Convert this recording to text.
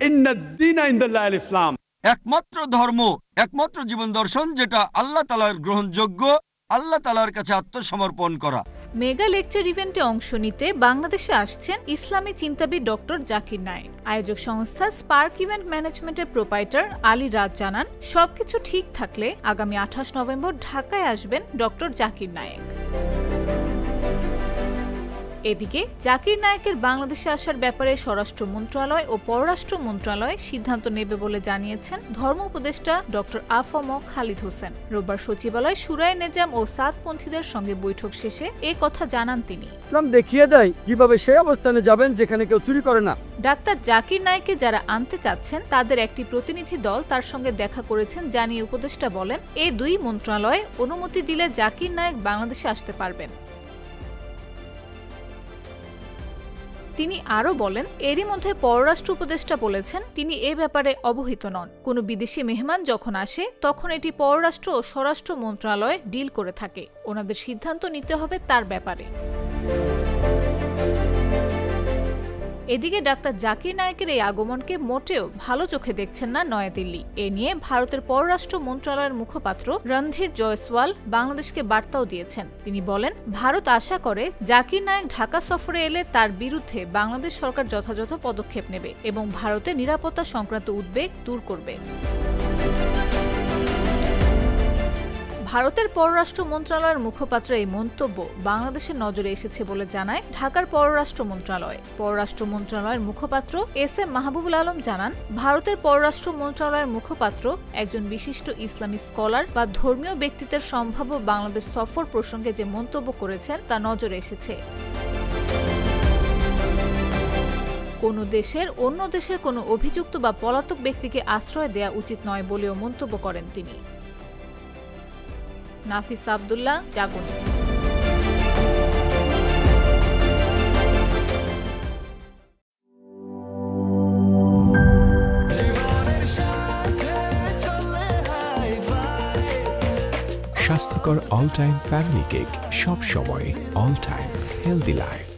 ইন্নাদ-দীনা ইনদাল্লাহিল ইসলাম। একমাত্র ধর্ম, একমাত্র জীবন দর্শন যেটা আল্লাহ তাআলার গ্রহণযোগ্য, আল্লাহ তাআলার কাছে আত্মসমর্পণ করা। মেগা লেকচার ইভেন্টে অংশ নিতে বাংলাদেশে আসছেন ইসলামী চিন্তাবিদ ডক্টর জাকির নায়েক। আয়োজক সংস্থা স্পার্ক ইভেন্ট ম্যানেজমেন্টের প্রোপাইটার আলী রাজ জানান, সবকিছু ঠিক থাকলে আগামী 28 নভেম্বর ঢাকায় আসবেন ডক্টর জাকির নায়েক। এদিকে জাকির নায়েকের বাংলাদেশে আসার ব্যাপারে স্বরাষ্ট্র মন্ত্রণালয় ও পররাষ্ট্র মন্ত্রণালয় সিদ্ধান্ত নেবে বলে জানিয়েছেন ধর্ম উপদেষ্টা ডক্টর আ.ফ.ম. খালিদ হোসেন। রোববার সচিবালয় শুরায়ে নেজাম ও সাতপন্থীদের সঙ্গে বৈঠক শেষে এ কথা জানান তিনি। ইসলাম দেখিয়ে দেয় কিভাবে সেই অবস্থানে যাবেন যেখানে কেউ চুরি করে না। ডাক্তার জাকির নায়েককে যারা আনতে চাচ্ছেন তাদের একটি প্রতিনিধি দল তার সঙ্গে দেখা করেছেন জানিয়ে উপদেষ্টা বলেন, এই দুই মন্ত্রণালয় অনুমতি দিলে জাকির নায়েক বাংলাদেশে আসতে পারবেন। তিনি আরও বলেন, এরই মধ্যে পররাষ্ট্র উপদেষ্টা বলেছেন তিনি এ ব্যাপারে অবহিত নন। কোনো বিদেশি মেহমান যখন আসে তখন এটি পররাষ্ট্র ও স্বরাষ্ট্র মন্ত্রণালয় ডিল করে থাকে, ওনাদের সিদ্ধান্ত নিতে হবে তার ব্যাপারে। এদিকে ডাক্তার জাকির নায়েকের এই আগমনকে মোটেও ভালো চোখে দেখছেন না নয়াদিল্লি। এ নিয়ে ভারতের পররাষ্ট্র মন্ত্রণালয়ের মুখপাত্র রণধীর জয়সওয়াল বাংলাদেশকে বার্তাও দিয়েছেন। তিনি বলেন, ভারত আশা করে জাকির নায়েক ঢাকা সফরে এলে তার বিরুদ্ধে বাংলাদেশ সরকার যথাযথ পদক্ষেপ নেবে এবং ভারতের নিরাপত্তা সংক্রান্ত উদ্বেগ দূর করবে। ভারতের পররাষ্ট্র মন্ত্রণালয়ের মুখপাত্র এই মন্তব্য বাংলাদেশের নজরে এসেছে বলে জানায় ঢাকার পররাষ্ট্র মন্ত্রণালয়। পররাষ্ট্র মন্ত্রণালয়ের মুখপাত্র এস.এম. মাহবুবুল আলম জানান, ভারতের পররাষ্ট্র মন্ত্রণালয়ের মুখপাত্র একজন বিশিষ্ট ইসলামী স্কলার বা ধর্মীয় ব্যক্তিত্বের সম্ভাব্য বাংলাদেশ সফর প্রসঙ্গে যে মন্তব্য করেছেন তা নজরে এসেছে। কোনো দেশের অন্য দেশের কোনো অভিযুক্ত বা পলাতক ব্যক্তিকে আশ্রয় দেয়া উচিত নয় বলেও মন্তব্য করেন তিনি। নাফিস আব্দুল্লাহ, জাগো নিউজ। স্বাস্থ্যকর অল টাইম ফ্যামিলি কেক, সব সময় অল টাইম হেলদি লাইফ।